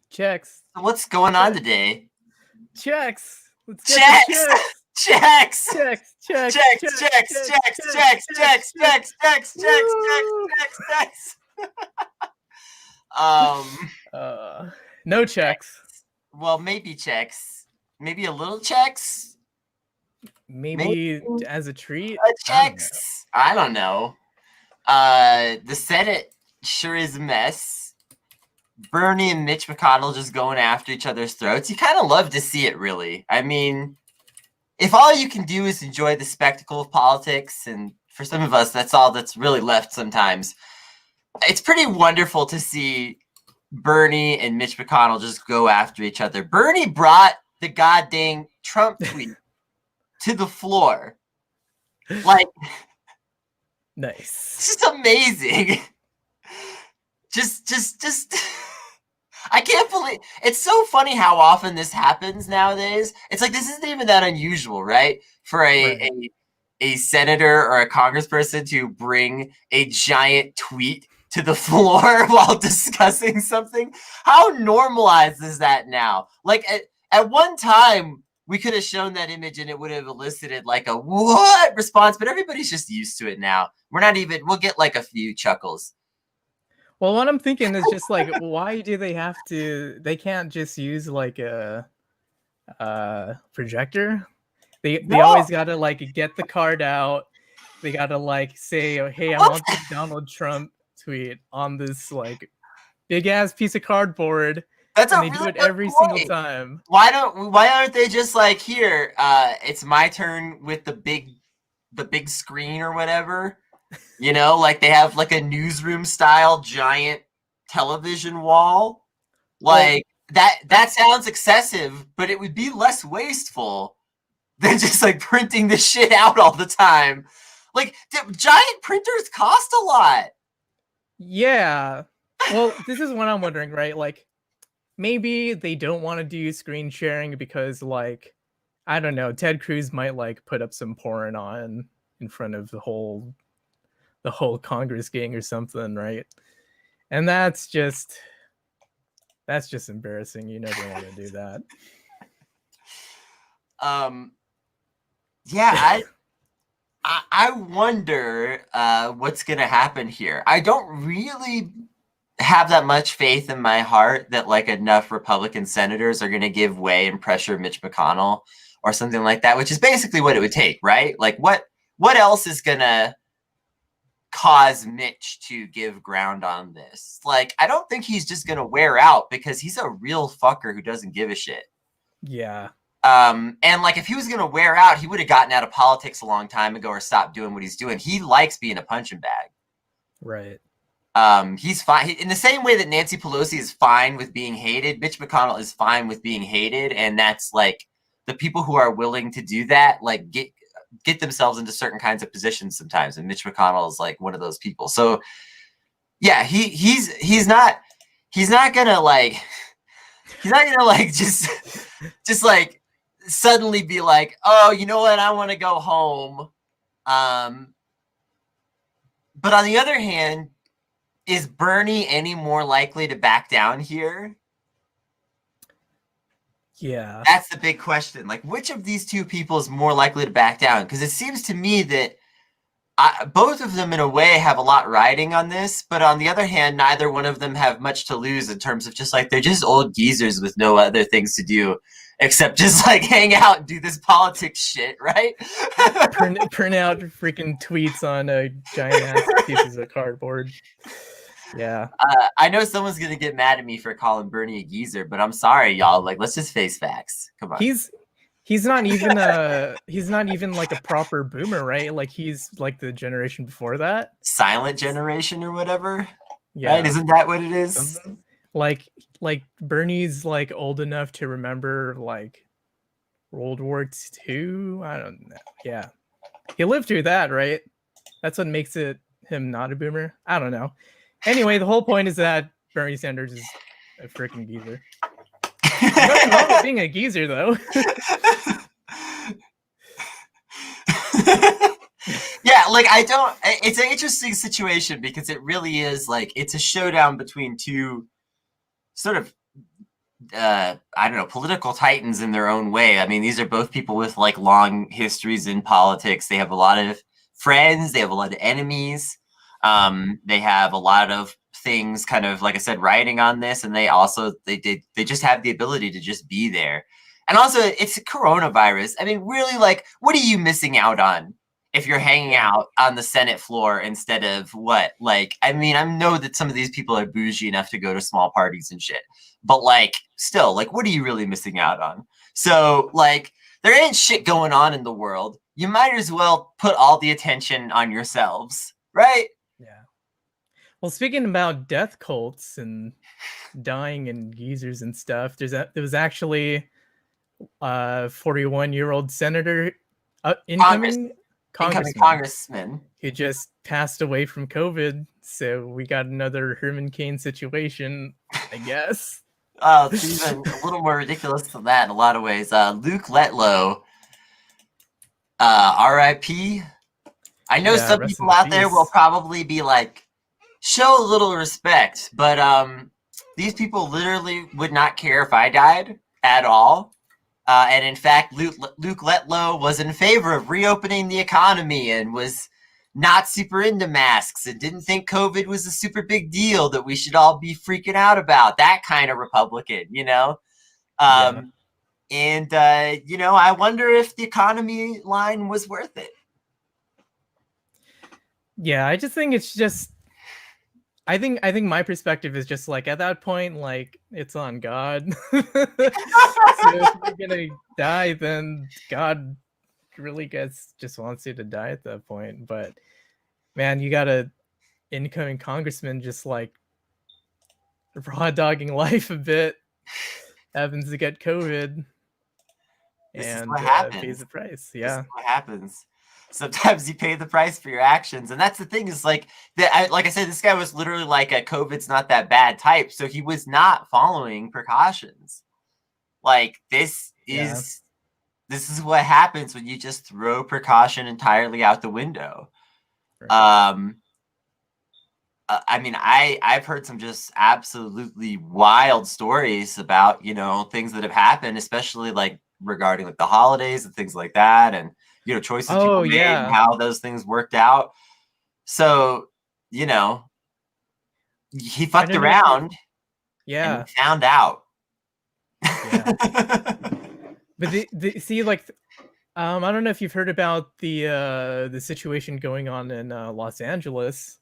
Checks. So what's going on today? Checks. Let's get Checks. the checks. Checks. Checks. Checks. Checks. Checks. Checks. Checks. Checks. Checks. Checks. Checks. Checks. No checks. Well, maybe checks. Maybe a little checks. Maybe as a treat. Checks. I don't know. The Senate sure is a mess. Bernie and Mitch McConnell just going after each other's throats. You kind of love to see it, really. I mean, if all you can do is enjoy the spectacle of politics, and for some of us, that's all that's really left sometimes, it's pretty wonderful to see Bernie and Mitch McConnell just go after each other. Bernie brought the goddamn Trump tweet to the floor. Like, nice. It's just amazing. Just I can't believe it's so funny how often this happens nowadays. It's like this isn't even that unusual, right? For a senator or a congressperson to bring a giant tweet to the floor while discussing something. How normalized is that now? Like at one time we could have shown that image and it would have elicited like a what response, but everybody's just used to it now. We'll get like a few chuckles. Well, what I'm thinking is just like, why do they have to? They can't just use like a projector. They always gotta like get the card out. They gotta like say, oh, "Hey, I want this Donald Trump tweet on this like big ass piece of cardboard." That's and they do it every single time. Why aren't they just like, here? It's my turn with the big screen or whatever. You know, like they have like a newsroom style giant television wall. Like that sounds excessive, but it would be less wasteful than just like printing the shit out all the time. Like giant printers cost a lot. Yeah. Well, this is what I'm wondering, right? Like maybe they don't want to do screen sharing because like, I don't know, Ted Cruz might like put up some porn on in front of the whole Congress gang or something, right? And that's just embarrassing. You never want to do that. Yeah, I wonder what's gonna happen here. I don't really have that much faith in my heart that like enough Republican senators are gonna give way and pressure Mitch McConnell or something like that, which is basically what it would take, right? Like what else is gonna cause Mitch to give ground on this? Like, I don't think he's just gonna wear out because he's a real fucker who doesn't give a shit. Yeah. And like if he was gonna wear out, he would have gotten out of politics a long time ago or stopped doing what he's doing. He likes being a punching bag. Right. He's fine in the same way that Nancy Pelosi is fine with being hated. Mitch McConnell is fine with being hated, and that's like the people who are willing to do that, like get themselves into certain kinds of positions sometimes, and Mitch McConnell is like one of those people. So yeah, he's not gonna like just like suddenly be like, oh, you know what, I want to go home. But on the other hand, is Bernie any more likely to back down here? Yeah. That's the big question. Like, which of these two people is more likely to back down? Because it seems to me that both of them, in a way, have a lot riding on this. But on the other hand, neither one of them have much to lose in terms of just like, they're just old geezers with no other things to do except just like hang out and do this politics shit, right? print out freaking tweets on giant ass pieces of cardboard. Yeah. I know someone's gonna get mad at me for calling Bernie a geezer, but I'm sorry, y'all. Like, let's just face facts. Come on. He's not even like a proper boomer, right? Like he's like the generation before that. Silent generation or whatever. Yeah. Right? Isn't that what it is? Like Bernie's like old enough to remember like World War II. I don't know. Yeah. He lived through that, right? That's what makes him not a boomer. I don't know. Anyway, the whole point is that Bernie Sanders is a freaking geezer. Nothing wrong with being a geezer, though. Yeah, like I don't. It's an interesting situation because it really is like it's a showdown between two sort of I don't know, political titans in their own way. I mean, these are both people with like long histories in politics. They have a lot of friends. They have a lot of enemies. They have a lot of things, kind of like I said, writing on this, and they just have the ability to just be there. And also, it's a coronavirus. I mean, really, like, what are you missing out on if you're hanging Yeah. out on the Senate floor instead of what? Like, I mean, I know that some of these people are bougie enough to go to small parties and shit, but like, still, like, what are you really missing out on? So, like, there ain't shit going on in the world. You might as well put all the attention on yourselves, right? Yeah. Well, speaking about death cults and dying and geezers and stuff, there was actually a 41-year-old senator, Congress, incoming incoming congressman, congressman. who just passed away from COVID. So we got another Herman Cain situation, I guess. It's even a little more ridiculous than that in a lot of ways. Luke Letlow, R.I.P. I know Yeah, some rest people in out there will peace. probably be like, show a little respect, but these people literally would not care if I died at all. And in fact, Luke Letlow was in favor of reopening the economy and was not super into masks and didn't think COVID was a super big deal that we should all be freaking out about. That kind of Republican, you know? Yeah. Um, and, you know, I wonder if the economy line was worth it. Yeah, I just think it's just I think my perspective is just like at that point, like it's on God. So if you're gonna die, then God really just wants you to die at that point. But man, you got a incoming congressman just like raw dogging life a bit, happens to get COVID This is what and pays happens. the price. This is Yeah. what happens. Sometimes you pay the price for your actions, and that's the thing is like that. Like I said, this guy was literally like a COVID's not that bad type, so he was not following precautions. Like Yeah. this is what happens when you just throw precaution entirely out the window. Right. Um, I mean, I've heard some just absolutely wild stories about things that have happened, especially like regarding like the holidays and things like that, and choices Oh people made and yeah. how those things worked out. So you know, he I fucked don't know if you around and yeah. he found out. Yeah. But the see like I don't know if you've heard about the situation going on in Los Angeles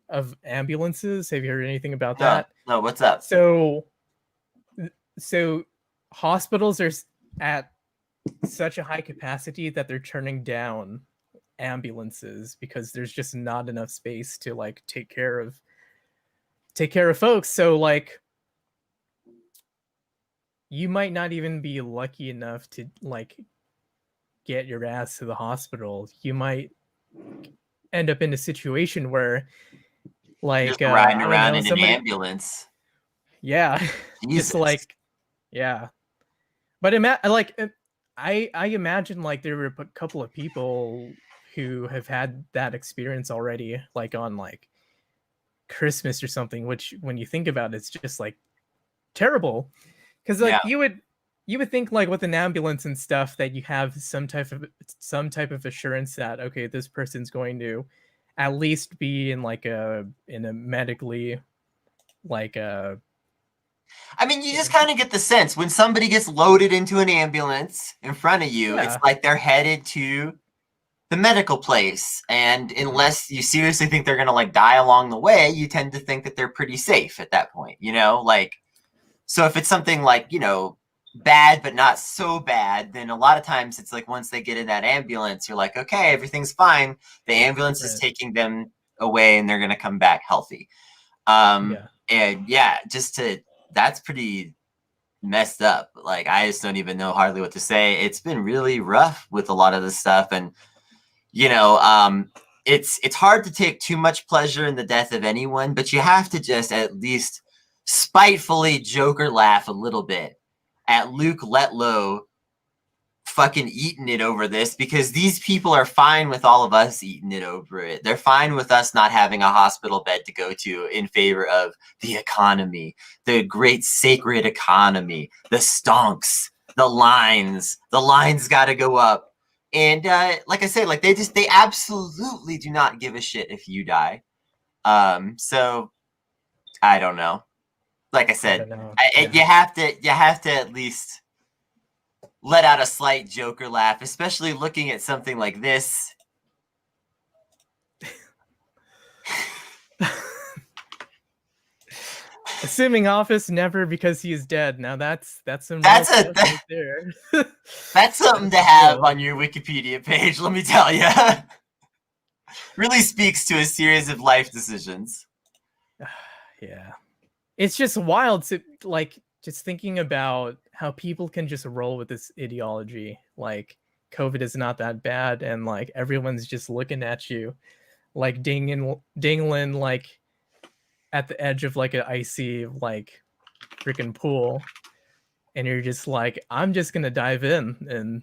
of ambulances. Have you heard anything about No, that? no, what's up? So so hospitals are at such a high capacity that they're turning down ambulances because there's just not enough space to like take care of folks. So like you might not even be lucky enough to like get your ass to the hospital. You might end up in a situation where You're like just riding I don't around know, in an somebody ambulance. yeah, just Jesus. like yeah. But I imagine like there were a couple of people who have had that experience already, like on like Christmas or something, which when you think about it, it's just like terrible. Because Yeah. like you would think like with an ambulance and stuff that you have some type of assurance that okay, this person's going to at least be in a medically like I mean, you just kind of get the sense when somebody gets loaded into an ambulance in front of you, it's yeah, like they're headed to the medical place. And unless you seriously think they're going to like die along the way, you tend to think that they're pretty safe at that point, Like, so if it's something like, bad but not so bad, then a lot of times it's like once they get in that ambulance, you're like, okay, everything's fine. The ambulance is right, taking them away and they're going to come back healthy. Um, yeah, and yeah, that's pretty messed up. Like, I just don't even know hardly what to say. It's been really rough with a lot of this stuff. And, you know, um, it's hard to take too much pleasure in the death of anyone, but you have to just at least spitefully joke or laugh a little bit at Luke Letlow fucking eating it over this, because these people are fine with all of us eating it over it. They're fine with us not having a hospital bed to go to in favor of the economy, the great sacred economy, the stonks, the lines. The lines got to go up. And like I said, like they absolutely do not give a shit if you die. So I don't know. Like I said, you have to at least let out a slight Joker laugh, especially looking at something like this. Assuming office never because he is dead. Now that's some right there. That's something to have on your Wikipedia page, let me tell you. Really speaks to a series of life decisions. Yeah. It's just wild to like just thinking about how people can just roll with this ideology. Like COVID is not that bad, and like everyone's just looking at you like dingling like at the edge of like an icy like freaking pool, and you're just like, I'm just gonna dive in, and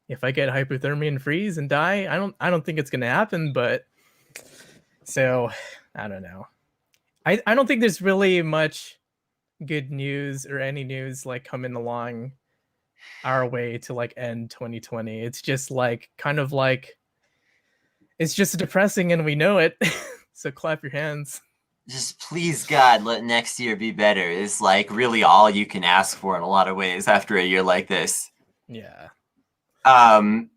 if I get hypothermia and freeze and die, I don't think it's gonna happen, but so I don't know. I don't think there's really much good news or any news like coming along our way to like end 2020. It's just like kind of like it's just depressing and we know it. So clap your hands. Just please God, let next year be better is like really all you can ask for in a lot of ways after a year like this. Yeah. On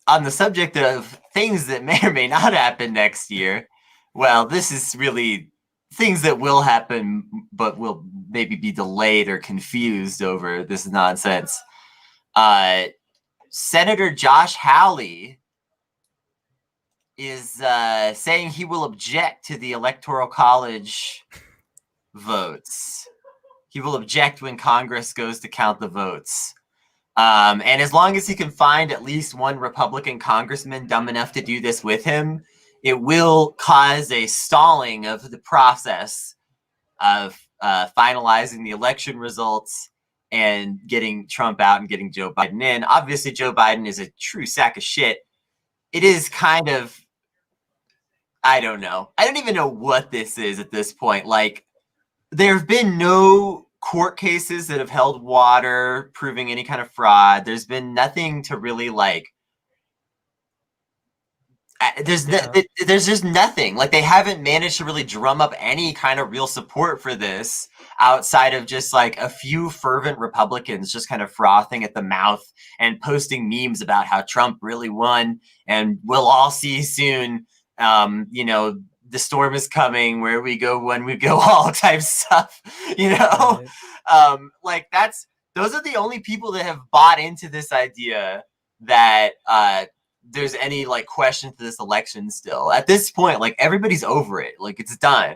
the subject of things that may or may not happen next year, well, this is really things that will happen, but will maybe be delayed or confused over this nonsense. Senator Josh Hawley is saying he will object to the Electoral College votes. He will object when Congress goes to count the votes. And as long as he can find at least one Republican congressman dumb enough to do this with him, it will cause a stalling of the process of finalizing the election results and getting Trump out and getting Joe Biden in. Obviously, Joe Biden is a true sack of shit. It is kind of, I don't know. I don't even know what this is at this point. Like, there have been no court cases that have held water proving any kind of fraud. There's been nothing to really like. There's just nothing. Like, they haven't managed to really drum up any kind of real support for this outside of just like a few fervent Republicans just kind of frothing at the mouth and posting memes about how Trump really won and we'll all see soon. You know, the storm is coming, where we go when we go, all type stuff, you know. Right. Like those are the only people that have bought into this idea that there's any like question to this election still. At this point, like everybody's over it. Like it's done.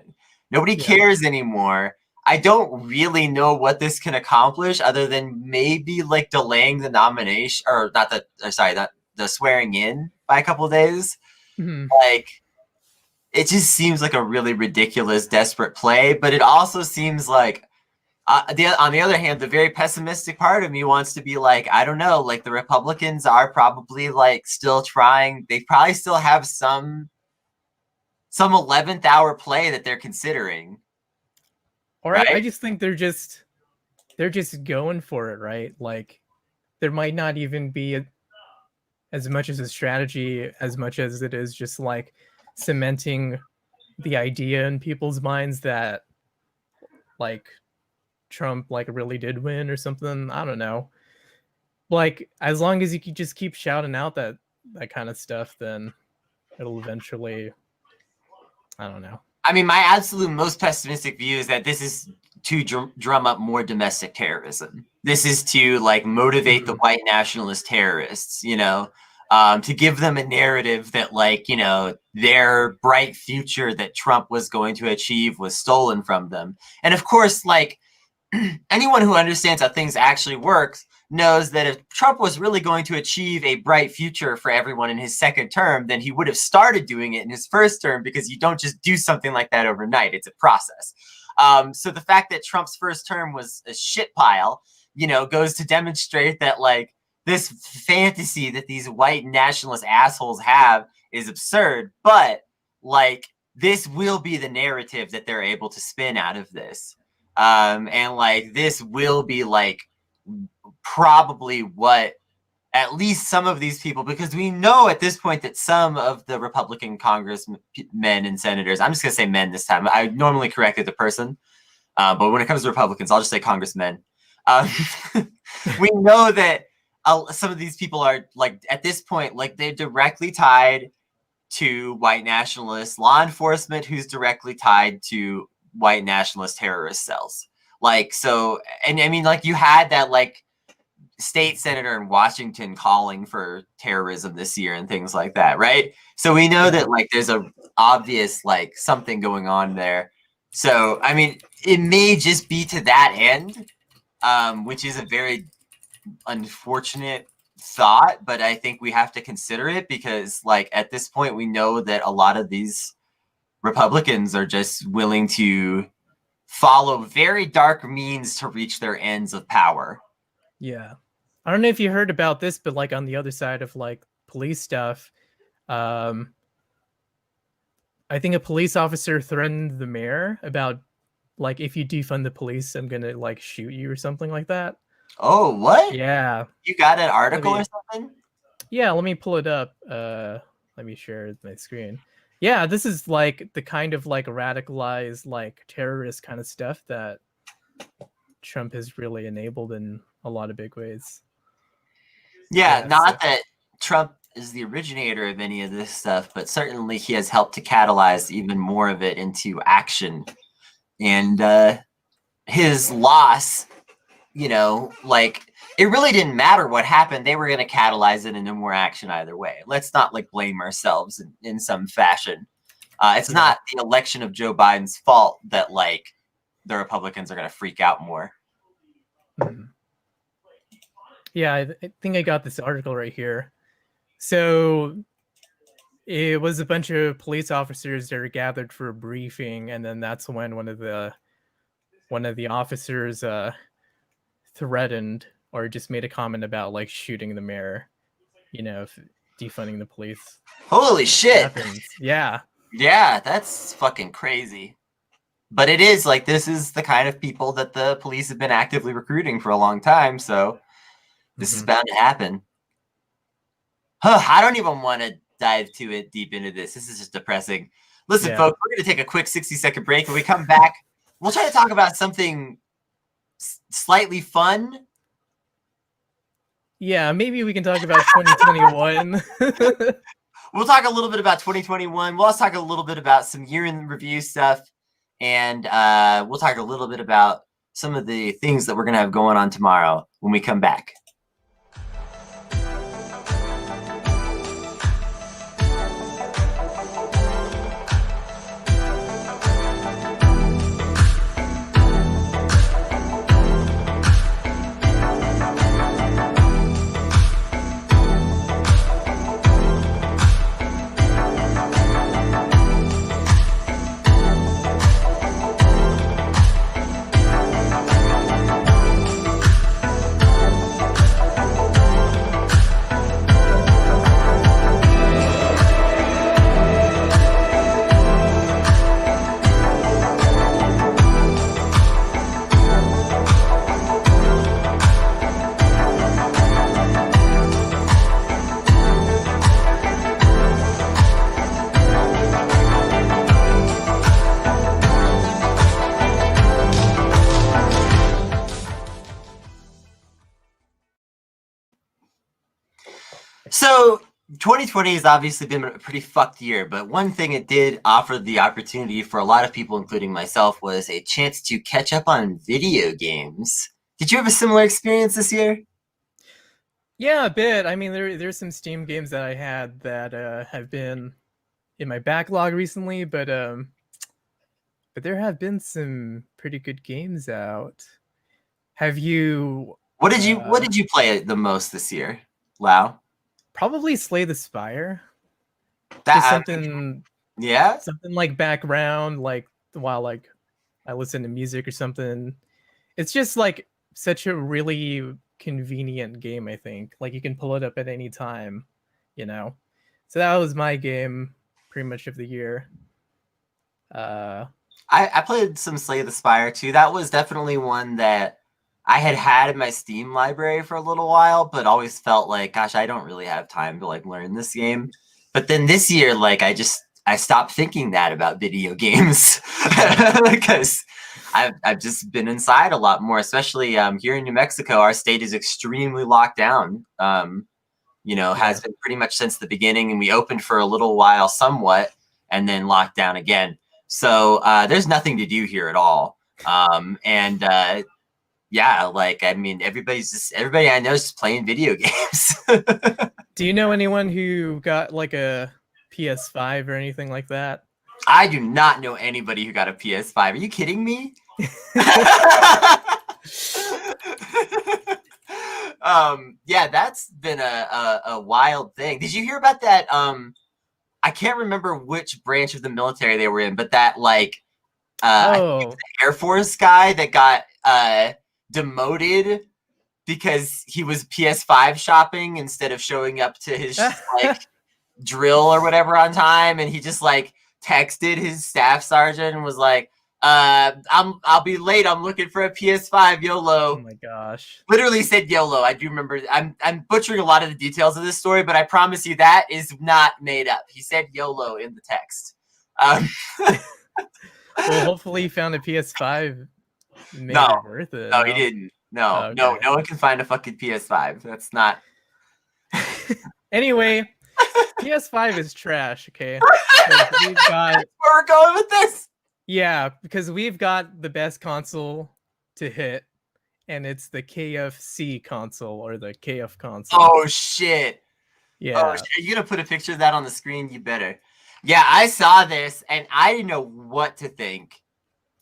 Nobody cares anymore. I don't really know what this can accomplish other than maybe like delaying the nomination or not the swearing in by a couple of days. Mm-hmm. Like, it just seems like a really ridiculous, desperate play, but it also seems like, on the other hand, the very pessimistic part of me wants to be like, I don't know, like the Republicans are probably like still trying. They probably still have some 11th hour play that they're considering. Or right? I just think they're just going for it, right? Like there might not even be as much as a strategy as much as it is just like cementing the idea in people's minds that like Trump like really did win or something. I don't know. Like as long as you can just keep shouting out that kind of stuff, then it'll eventually, I don't know. I mean, my absolute most pessimistic view is that this is to drum up more domestic terrorism. This is to like motivate the white nationalist terrorists, you know, to give them a narrative that like, you know, their bright future that Trump was going to achieve was stolen from them. And of course, like anyone who understands how things actually work knows that if Trump was really going to achieve a bright future for everyone in his second term, then he would have started doing it in his first term, because you don't just do something like that overnight. It's a process. So the fact that Trump's first term was a shit pile, you know, goes to demonstrate that like this fantasy that these white nationalist assholes have is absurd, but like this will be the narrative that they're able to spin out of this. And like this will be like probably what at least some of these people, because we know at this point that some of the Republican congressmen and senators, I'm just going to say men this time. I normally corrected the person, but when it comes to Republicans, I'll just say congressmen. We know that some of these people are like at this point, like they're directly tied to white nationalist law enforcement, who's directly tied to white nationalist terrorist cells. Like, so, and I mean, like you had that like state senator in Washington calling for terrorism this year and things like that, right? So we know that like there's a obvious like something going on there. So I mean, it may just be to that end, which is a very unfortunate thought, but I think we have to consider it because like at this point we know that a lot of these Republicans are just willing to follow very dark means to reach their ends of power. Yeah. I don't know if you heard about this, but like on the other side of like police stuff, I think a police officer threatened the mayor about like, if you defund the police, I'm gonna like shoot you or something like that. Oh, what? Yeah. You got an article or something? Yeah, let me pull it up. Let me share my screen. Yeah, this is like the kind of like radicalized like terrorist kind of stuff that Trump has really enabled in a lot of big ways. Yeah, not that Trump is the originator of any of this stuff, but certainly he has helped to catalyze even more of it into action. And his loss, you know, like it really didn't matter what happened. They were going to catalyze it into more action either way. Let's not like blame ourselves in some fashion. It's not the election of Joe Biden's fault that like the Republicans are going to freak out more. Mm-hmm. Yeah, I think I got this article right here. So it was a bunch of police officers that were gathered for a briefing, and then that's when one of the officers threatened or just made a comment about like shooting the mayor, you know, if defunding the police. Holy shit. Happens. Yeah. Yeah, that's fucking crazy. But it is like this is the kind of people that the police have been actively recruiting for a long time, so this is bound to happen. I don't even want to dive too deep into this. This is just depressing. Listen, folks, we're going to take a quick 60-second break. When we come back, we'll try to talk about something slightly fun. Yeah, maybe we can talk about 2021. We'll talk a little bit about 2021. We'll also talk a little bit about some year in review stuff. And we'll talk a little bit about some of the things that we're going to have going on tomorrow when we come back. So 2020 has obviously been a pretty fucked year, but one thing it did offer the opportunity for a lot of people, including myself, was a chance to catch up on video games. Did you have a similar experience this year? Yeah, a bit. I mean, there's some Steam games that I had that have been in my backlog recently, but there have been some pretty good games out. Have you? What did you play the most this year, Lau? Probably Slay the Spire. That something, something like background, like while like I listen to music or something. It's just like such a really convenient game, I think. Like you can pull it up at any time, you know. So that was my game pretty much of the year. I played some Slay the Spire too. That was definitely one that I had in my Steam library for a little while, but always felt like, gosh, I don't really have time to like learn this game. But then this year, like I stopped thinking that about video games because I've just been inside a lot more, especially here in New Mexico. Our state is extremely locked down. Has been pretty much since the beginning, and we opened for a little while somewhat and then locked down again. So there's nothing to do here at all. Everybody I know is just playing video games. Do you know anyone who got like a PS5 or anything like that? I do not know anybody who got a PS5. Are you kidding me? That's been a wild thing. Did you hear about that? I can't remember which branch of the military they were in, but that I think it was the Air Force guy that got demoted because he was PS5 shopping instead of showing up to his drill or whatever on time, and he just texted his staff sergeant and was like, I'll be late. I'm looking for a PS5. YOLO. Oh my gosh. Literally said YOLO. I do remember. I'm butchering a lot of the details of this story, but I promise you that is not made up. He said YOLO in the text. Well, hopefully he found a PS5. Made it worth it. No, he didn't. No, no one can find a fucking PS5. That's not. Anyway, PS5 is trash. Okay, we've got. That's where we're going with this. Yeah, because we've got the best console to hit, and it's the KFC console or the KF console. Oh shit! Yeah. Oh shit! Are you gonna put a picture of that on the screen? You better. Yeah, I saw this and I didn't know what to think.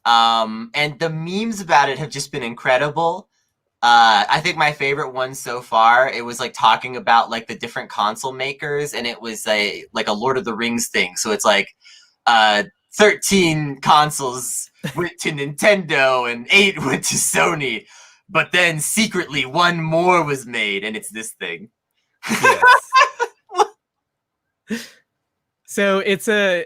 And the memes about it have just been incredible. I think my favorite one so far, it was talking about the different console makers, and it was a Lord of the Rings thing. So it's 13 consoles went to Nintendo and 8 went to Sony, but then secretly one more was made, and it's this thing. Yes. So it's a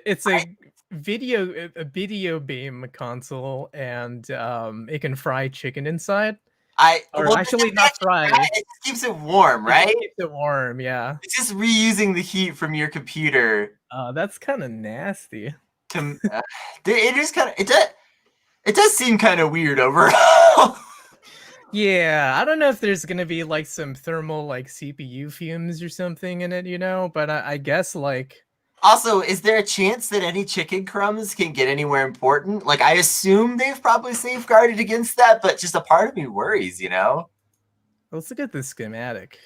video game console, and it can fry chicken inside. Actually not fry. It just keeps it warm, right? It keeps it warm, yeah. It's just reusing the heat from your computer. That's kind of nasty. It is kind of it does seem kind of weird overall. Yeah, I don't know if there's gonna be some thermal CPU fumes or something in it, but I guess Also, is there a chance that any chicken crumbs can get anywhere important? I assume they've probably safeguarded against that, but just a part of me worries, Let's look at the schematic.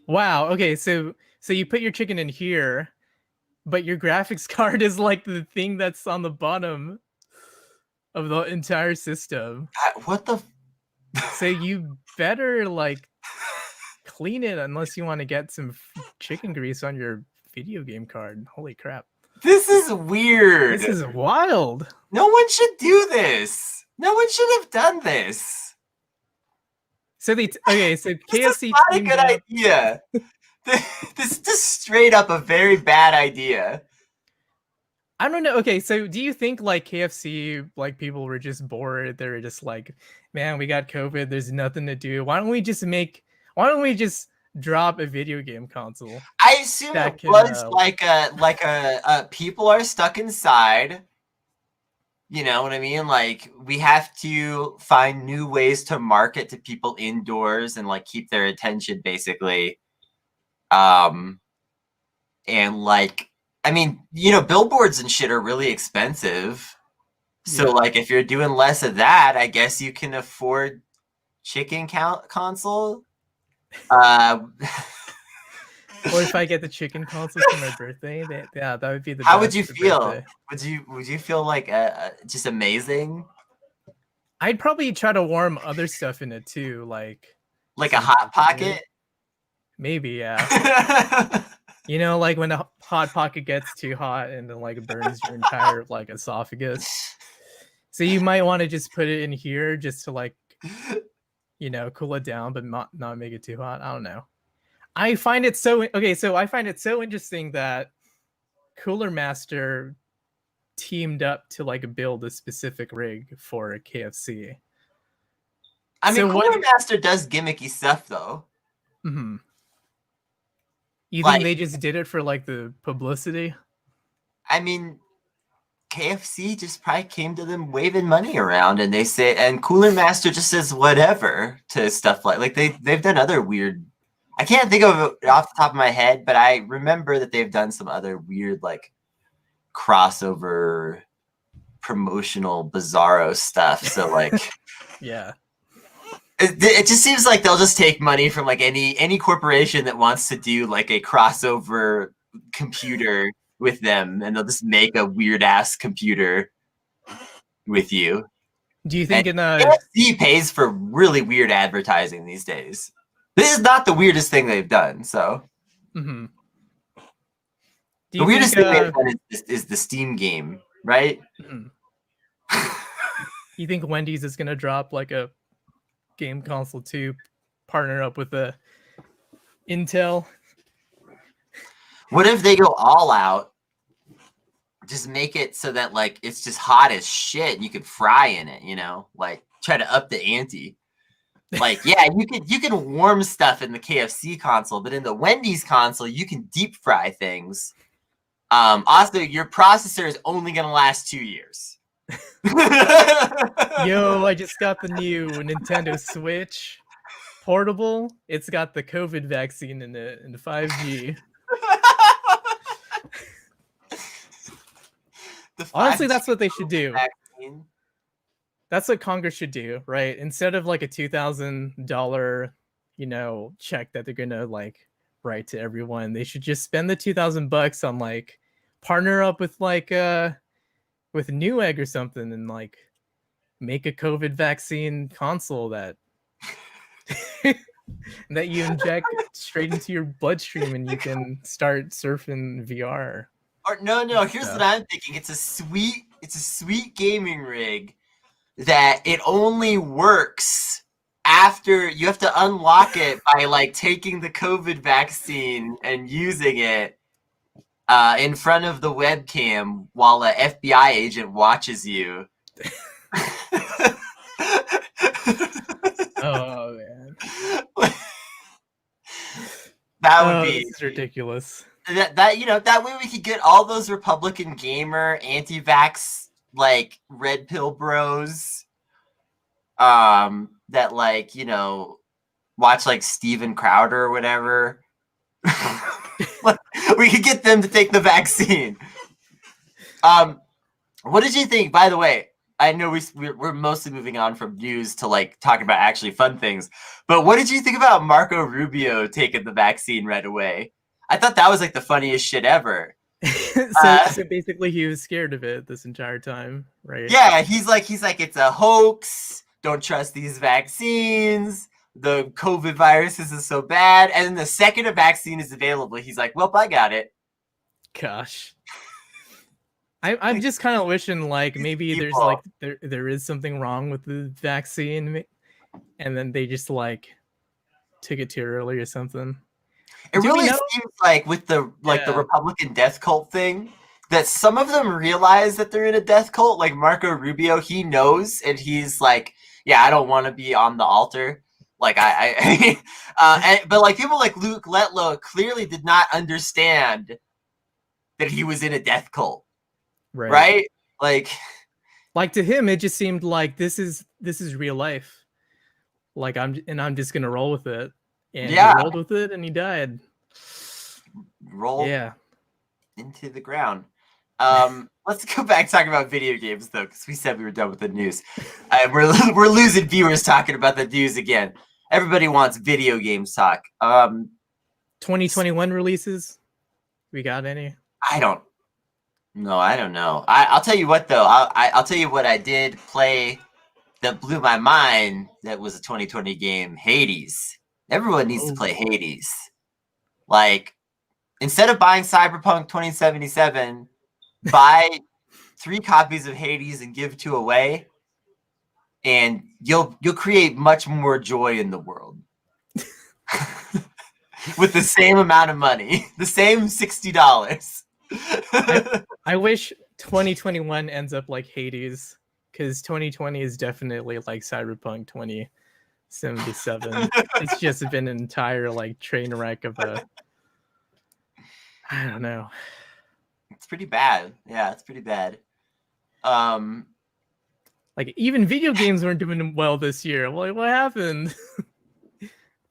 Wow, okay, so you put your chicken in here, but your graphics card is the thing that's on the bottom of the entire system. What the? So you better clean it unless you want to get some chicken grease on your video game card. Holy crap. This is weird. This is wild. No one should do this. No one should have done this. So KFC. This is not a good idea. This is just straight up a very bad idea. I don't know. Okay, so do you think KFC, people were just bored? They were just man, we got COVID. There's nothing to do. Why don't we just drop a video game console? I assume it was people are stuck inside. You know what I mean? We have to find new ways to market to people indoors and keep their attention basically. Billboards and shit are really expensive. So if you're doing less of that, I guess you can afford chicken console. Or if I get the chicken console for my birthday, that would be the best. How would you feel? Birthday. Would you feel just amazing? I'd probably try to warm other stuff in it too, like a hot pocket. Maybe, yeah. When a hot pocket gets too hot and then burns your entire esophagus. So you might want to just put it in here just to like, cool it down, but not make it too hot. I don't know. I find it so interesting that Cooler Master teamed up to like build a specific rig for a KFC. I mean, Cooler Master does gimmicky stuff though. Mm-hmm. You think they just did it for like the publicity? I mean, KFC just probably came to them waving money around, and they say, and Cooler Master just says whatever to stuff like they've done other weird. I can't think of it off the top of my head, but I remember that they've done some other weird like crossover promotional bizarro stuff. So like, yeah. It just seems like they'll just take money from like any corporation that wants to do like a crossover computer with them, and they'll just make a weird ass computer with you. Do you think KFC pays for really weird advertising these days? This is not the weirdest thing they've done. So mm-hmm. The weirdest thing they've done is the Steam game, right? Mm-hmm. You think Wendy's is gonna drop like a game console to partner up with the Intel? What if they go all out? Just make it so that like it's just hot as shit. You could fry in it, like try to up the ante. Like, yeah, you can warm stuff in the KFC console, but in the Wendy's console, you can deep fry things. Also, your processor is only gonna last 2 years. Yo, I just got the new Nintendo Switch portable. It's got the COVID vaccine in the 5G. Honestly, that's what they should do. Vaccine. That's what Congress should do, right? Instead of like a $2,000, check that they're gonna like write to everyone, they should just spend the $2,000 on like partner up with like with Newegg or something and like make a COVID vaccine console that that you inject straight into your bloodstream and you can start surfing VR. Or no, here's what I'm thinking. It's a sweet gaming rig that it only works after you have to unlock it by like taking the COVID vaccine and using it in front of the webcam while an FBI agent watches you. Oh man, that would be this is ridiculous. That that way we could get all those Republican gamer anti-vax like red pill bros, that like watch like Steven Crowder or whatever. We could get them to take the vaccine. What did you think? By the way, I know we're mostly moving on from news to like talking about actually fun things, but what did you think about Marco Rubio taking the vaccine right away? I thought that was like the funniest shit ever. So basically he was scared of it this entire time, right? Yeah, he's like it's a hoax. Don't trust these vaccines. The COVID virus isn't so bad. And then the second a vaccine is available, he's like, well, I got it. Gosh. I'm just kind of wishing like maybe there's like there is something wrong with the vaccine and then they just like took it too early or something. It really seems like with the the Republican death cult thing that some of them realize that they're in a death cult. Like Marco Rubio, he knows, and he's like, yeah, I don't want to be on the altar. Like but like people like Luke Letlow clearly did not understand that he was in a death cult. Right? Like to him, it just seemed like this is real life. Like I'm just gonna roll with it. And he rolled with it and he died. Rolled into the ground. Let's go back talking about video games though, because we said we were done with the news. We're losing viewers talking about the news again. Everybody wants video games talk. 2021 releases. We got any? I don't know. I'll tell you what though. I'll tell you what I did play that blew my mind. That was a 2020 game. Hades. Everyone needs to play Hades. Like, instead of buying Cyberpunk 2077, buy 3 copies of Hades and give 2 away, and you'll create much more joy in the world. With the same amount of money, the same $60. I wish 2021 ends up like Hades, because 2020 is definitely like Cyberpunk 2077. It's just been an entire like train wreck of a, I don't know. It's pretty bad. Yeah, it's pretty bad. Like even video games weren't doing well this year. Like what happened?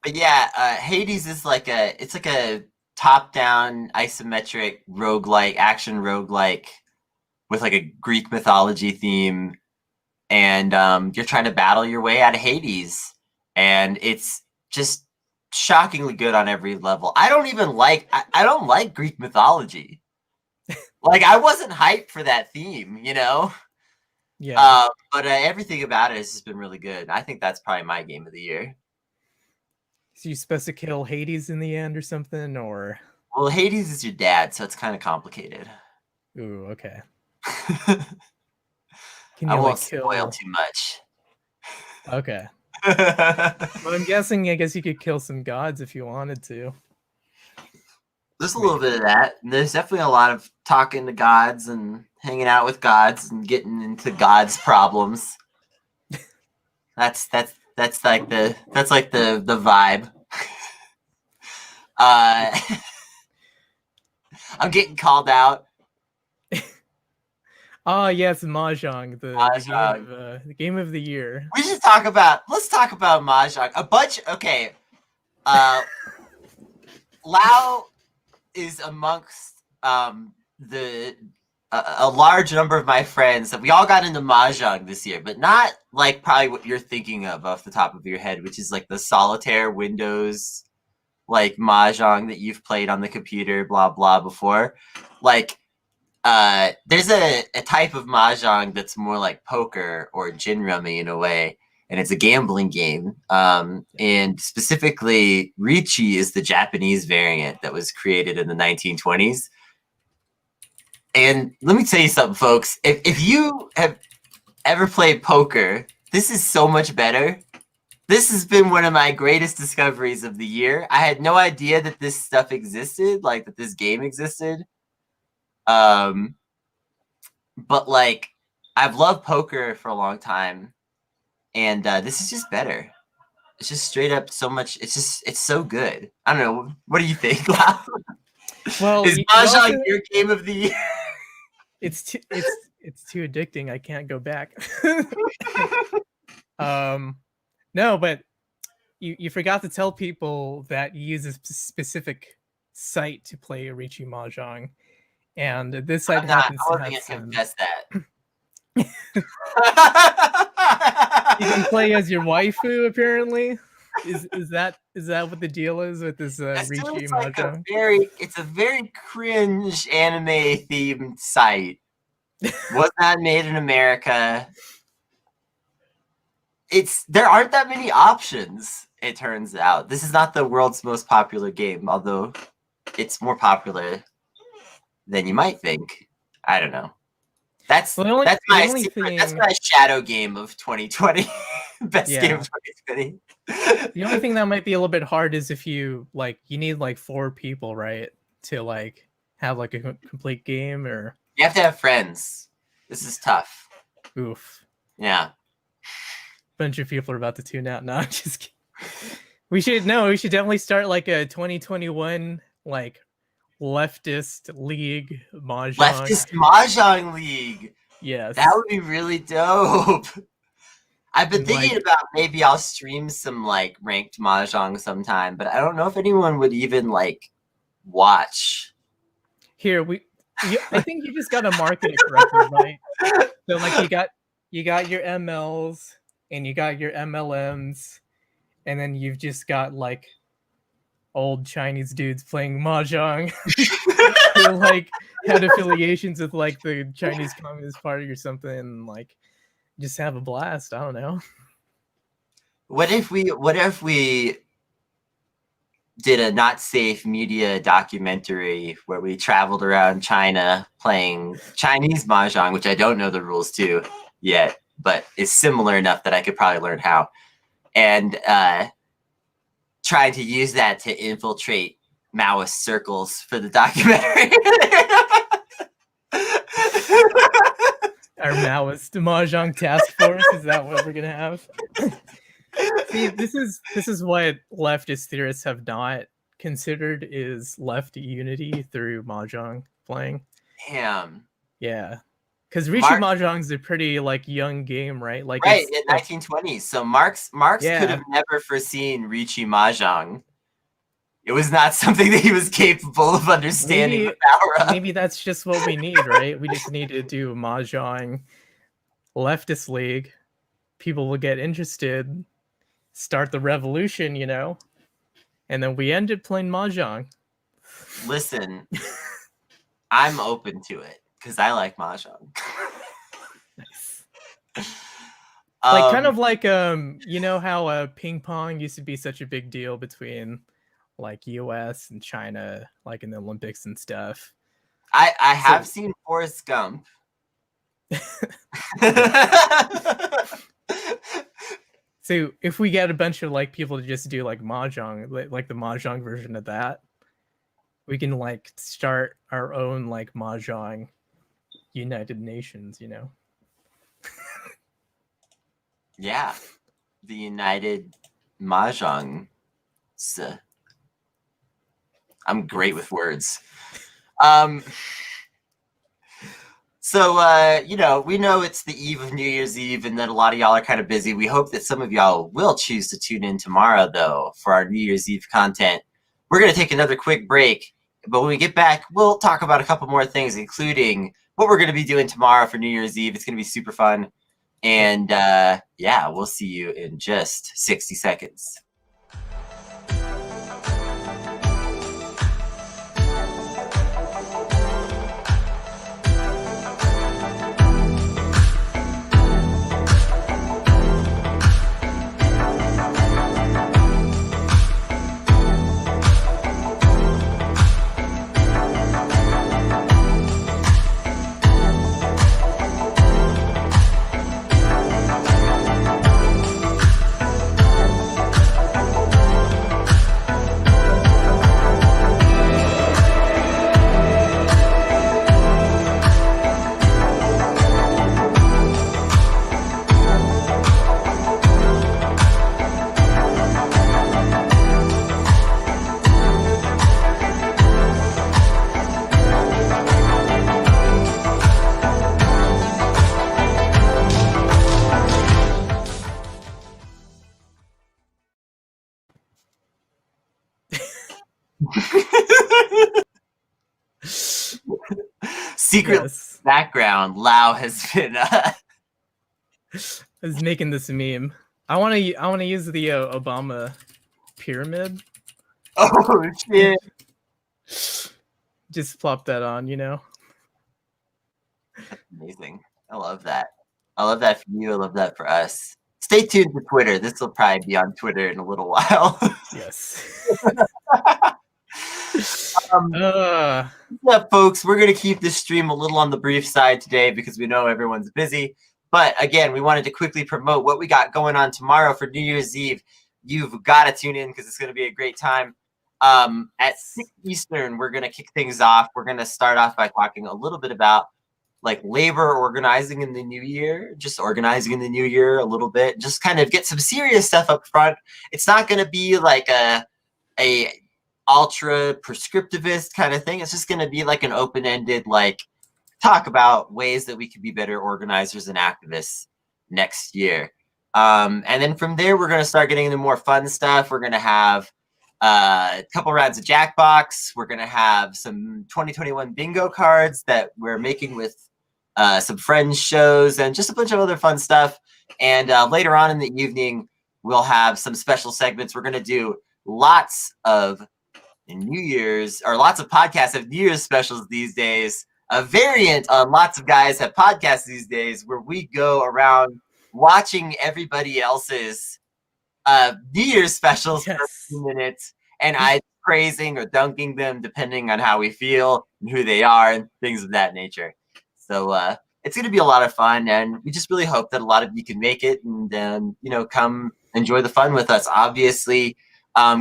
But yeah, Hades is like a top-down isometric roguelike, action roguelike with like a Greek mythology theme, and you're trying to battle your way out of Hades, and it's just shockingly good on every level. I don't like Greek mythology. Like I wasn't hyped for that theme, you know. Yeah. But everything about it has just been really good. I think that's probably my game of the year. So you supposed to kill Hades in the end or something, or? Well, Hades is your dad, so it's kind of complicated. Ooh, okay. Can you I won't spoil too much. Okay. Well, I'm guessing, I guess you could kill some gods if you wanted to. There's a little bit of that. There's definitely a lot of talking to gods and hanging out with gods and getting into gods' problems. That's like the vibe. I'm getting called out. Oh yes, Mahjong, the game of the year. Let's talk about Mahjong. Okay. Lao is amongst a large number of my friends that we all got into Mahjong this year, but not like probably what you're thinking of off the top of your head, which is like the solitaire Windows like Mahjong that you've played on the computer, blah blah before. Like there's a type of Mahjong that's more like poker or gin rummy in a way, and it's a gambling game. And specifically, Richi is the Japanese variant that was created in the 1920s. And let me tell you something, folks. If you have ever played poker, this is so much better. This has been one of my greatest discoveries of the year. I had no idea that this stuff existed, like that this game existed. But like I've loved poker for a long time, and this is just better. It's just straight up so much. It's so good. I don't know. What do you think? Well, is Mahjong your game of the year? It's too addicting. I can't go back. No, but you forgot to tell people that you use a specific site to play Richi Mahjong. And this side happens to have some... confess that. You can play as your waifu, apparently. Is that what the deal is with this Richi Mahjong? It's a very cringe anime themed site. Was not made in America. There aren't that many options, it turns out. This is not the world's most popular game, although it's more popular than you might think. I don't know. That's my shadow game of 2020. Best game of 2020. The only thing that might be a little bit hard is if you need like 4 people, right, to like have like a complete game, or you have to have friends. This is tough. Oof. Yeah. Bunch of people are about to tune out. No, I'm just kidding. We should definitely start like a 2021 like leftist league Mahjong. Leftist Mahjong league. Yes. That would be really dope. I've been thinking about maybe I'll stream some like ranked Mahjong sometime, but I don't know if anyone would even like watch. Here I think you just gotta market it correctly, right? So like you got your MLs and you got your MLMs, and then you've just got like old Chinese dudes playing Mahjong who like had affiliations with like the Chinese Communist Party or something, and like just have a blast. I don't know. What if we did a not safe media documentary where we traveled around China playing Chinese mahjong, which I don't know the rules to yet, but is similar enough that I could probably learn how. And tried to use that to infiltrate Maoist circles for the documentary. Our Maoist mahjong task force, is that what we're gonna have? See, this is what leftist theorists have not considered is left unity through mahjong playing. Damn. Yeah, because Rishi mahjong's a pretty like young game, right? Like right in 1920s. So Marx Yeah. could have never foreseen Rishi mahjong. It was not something that he was capable of understanding the power of. Maybe that's just what we need, right? We just need to do mahjong leftist league. People will get interested, start the revolution, you know, and then we ended playing mahjong. Listen, I'm open to it because I like mahjong. Nice. Like kind of like you know how ping pong used to be such a big deal between like US and China, like in the Olympics and stuff. I have seen Forrest Gump. So if we get a bunch of like people to just do like mahjong, like the mahjong version of that, we can like start our own like mahjong United Nations, you know? Yeah, the United Mahjong. I'm great with words. So, you know, we know it's the eve of New Year's Eve and that a lot of y'all are kind of busy. We hope that some of y'all will choose to tune in tomorrow, though, for our New Year's Eve content. We're going to take another quick break, but when we get back, we'll talk about a couple more things, including what we're going to be doing tomorrow for New Year's Eve. It's going to be super fun. And, yeah, we'll see you in just 60 seconds. Secret background, Lau has been is making this meme. I want to use the Obama pyramid. Oh shit. Just plop that on, you know. That's amazing. I love that. I love that for you. I love that for us. Stay tuned to Twitter. This will probably be on Twitter in a little while. Yes. Yeah, folks, we're going to keep this stream a little on the brief side today because we know everyone's busy. But again, we wanted to quickly promote what we got going on tomorrow for New Year's Eve. You've got to tune in because it's going to be a great time. At 6 Eastern, we're going to kick things off. We're going to start off by talking a little bit about like labor organizing in the new year, just organizing in the new year a little bit, just kind of get some serious stuff up front. It's not going to be like a ultra prescriptivist kind of thing. It's just going to be like an open-ended, like talk about ways that we could be better organizers and activists next year. And then from there, we're going to start getting into more fun stuff. We're going to have a couple rounds of Jackbox. We're going to have some 2021 bingo cards that we're making with some friends shows and just a bunch of other fun stuff. And later on in the evening, we'll have some special segments. We're going to do lots of New Year's, or lots of podcasts have New Year's specials these days. A variant on lots of guys have podcasts these days where we go around watching everybody else's New Year's specials for a few minutes and I praising or dunking them depending on how we feel and who they are and things of that nature. So it's going to be a lot of fun, and we just really hope that a lot of you can make it and come enjoy the fun with us. Obviously,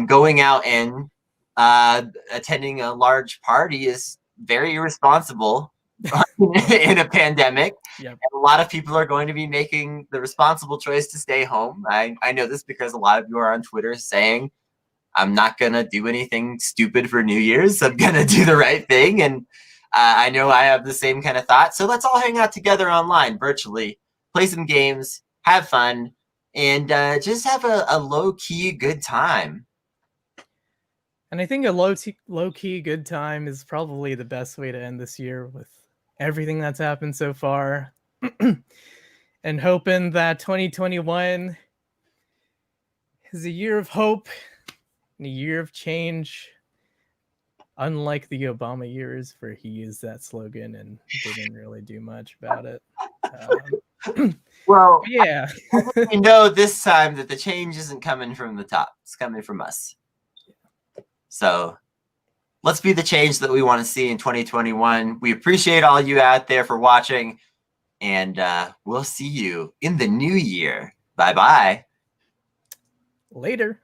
going out and attending a large party is very irresponsible in a pandemic. Yep. And a lot of people are going to be making the responsible choice to stay home. I know this because a lot of you are on Twitter saying, I'm not going to do anything stupid for New Year's. I'm going to do the right thing. And I know I have the same kind of thought. So let's all hang out together online, virtually, play some games, have fun, and just have a low-key good time. And I think a low-key good time is probably the best way to end this year with everything that's happened so far. And hoping that 2021 is a year of hope and a year of change. Unlike the Obama years where he used that slogan and didn't really do much about it. Well, yeah. We know this time that the change isn't coming from the top. It's coming from us. So let's be the change that we want to see in 2021. We appreciate all you out there for watching, and we'll see you in the new year. Bye-bye. Later.